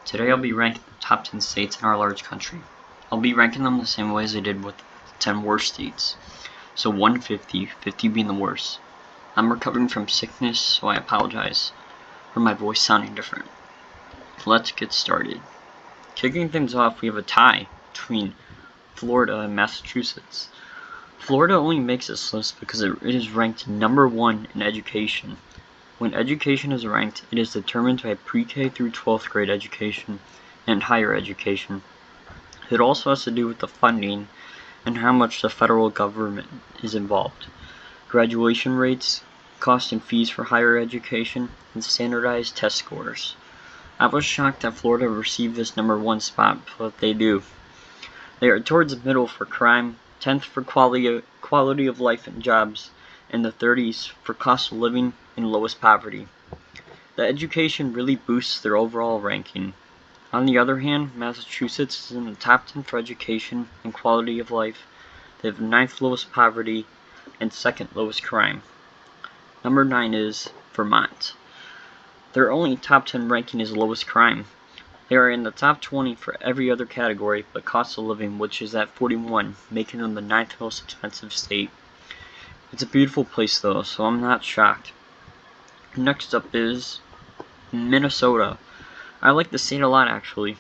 Today I'll be ranking the top 10 states in our large country. I'll be ranking them the same way as I did with the 10 worst states. So 1 to 50, 50 being the worst. I'm recovering from sickness, so I apologize for my voice sounding different. Let's get started. Kicking things off, we have a tie between Florida and Massachusetts. Florida only makes this list because it is ranked number 1 in education. When education is ranked, it is determined by pre-K through 12th grade education and higher education. It also has to do with the funding and how much the federal government is involved. Graduation rates, cost and fees for higher education, and standardized test scores. I was shocked that Florida received this number 1 spot, but they do. They are towards the middle for crime, 10th for quality of life and jobs, and the 30s for cost of living and lowest poverty. The education really boosts their overall ranking. On the other hand, Massachusetts is in the top 10 for education and quality of life. They have the 9th lowest poverty and 2nd lowest crime. Number 9 is Vermont. Their only top 10 ranking is lowest crime. They are in the top 20 for every other category but cost of living, which is at 41, making them the 9th most expensive state. It's a beautiful place though, so I'm not shocked. Next up is Minnesota. I like the state a lot actually.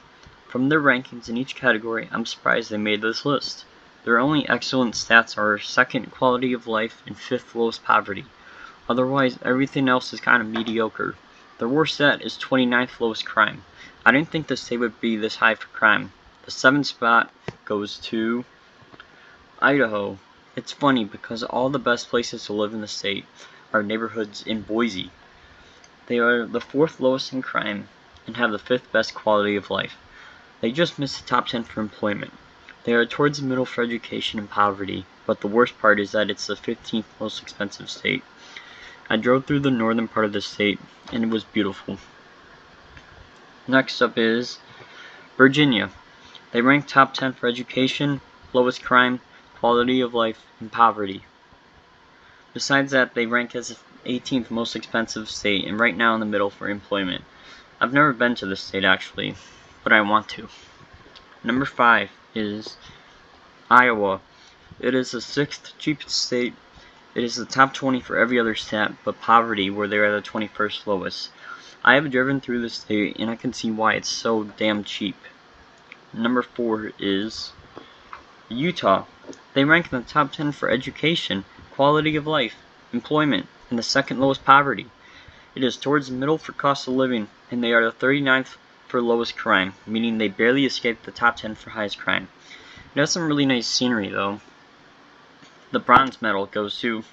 From their rankings in each category, I'm surprised they made this list. Their only excellent stats are 2nd quality of life and 5th lowest poverty. Otherwise, everything else is kind of mediocre. Their worst stat is 29th lowest crime. I didn't think the state would be this high for crime. The 7th spot goes to Idaho. It's funny because all the best places to live in the state are neighborhoods in Boise. They are the 4th lowest in crime and have the 5th best quality of life. They just missed the top 10 for employment. They are towards the middle for education and poverty, but the worst part is that it's the 15th most expensive state. I drove through the northern part of the state and it was beautiful. Next up is Virginia. They rank top 10 for education, lowest crime, quality of life, and poverty. Besides that, they rank as the 18th most expensive state and right now in the middle for employment. I've never been to this state actually, but I want to. Number 5 is Iowa. It is the 6th cheapest state. It is the top 20 for every other stat but poverty, where they are the 21st lowest. I have driven through the state and I can see why it's so damn cheap. Number 4 is Utah. They rank in the top 10 for education, quality of life, employment, and the 2nd lowest poverty. It is towards the middle for cost of living, and they are the 39th for lowest crime, meaning they barely escaped the top 10 for highest crime. It has some really nice scenery though. The bronze medal goes to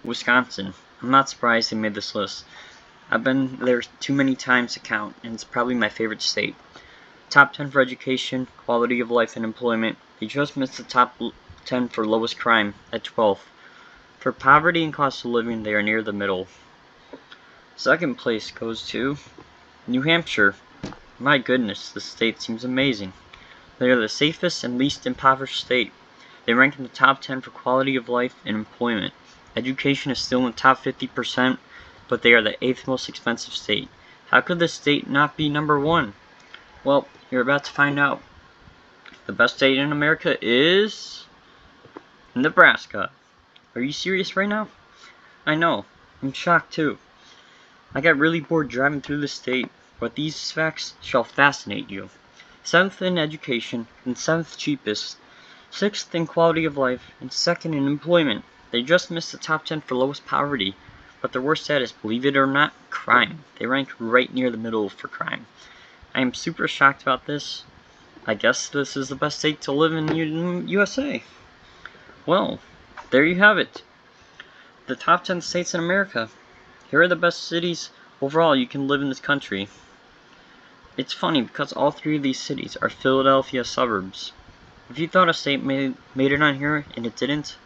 Wisconsin. I'm not surprised they made this list. I've been there too many times to count, and it's probably my favorite state. Top 10 for education, quality of life, and employment. They just missed the top 10 for lowest crime at 12th. For poverty and cost of living, they are near the middle. Second place goes to New Hampshire. My goodness, this state seems amazing. They are the safest and least impoverished state. They rank in the top 10 for quality of life and employment. Education is still in the top 50%, but they are the 8th most expensive state. How could this state not be number 1? Well, you're about to find out. The best state in America is Nebraska. Are you serious right now? I know, I'm shocked too. I got really bored driving through the state, but these facts shall fascinate you. 7th in education and 7th cheapest, 6th in quality of life, and 2nd in employment. They just missed the top 10 for lowest poverty, but their worst stat is, believe it or not, crime. They rank right near the middle for crime. I am super shocked about this. I guess this is the best state to live in USA. Well, there you have it. The top 10 states in America. Here are the best cities overall you can live in this country. It's funny because all 3 of these cities are Philadelphia suburbs. If you thought a state made it on here and it didn't,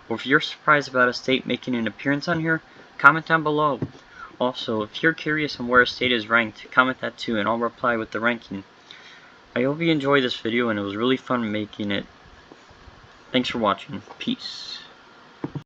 or if you're surprised about a state making an appearance on here, comment down below. Also, if you're curious on where a state is ranked, comment that too and I'll reply with the ranking. I hope you enjoyed this video and it was really fun making it. Thanks for watching. Peace.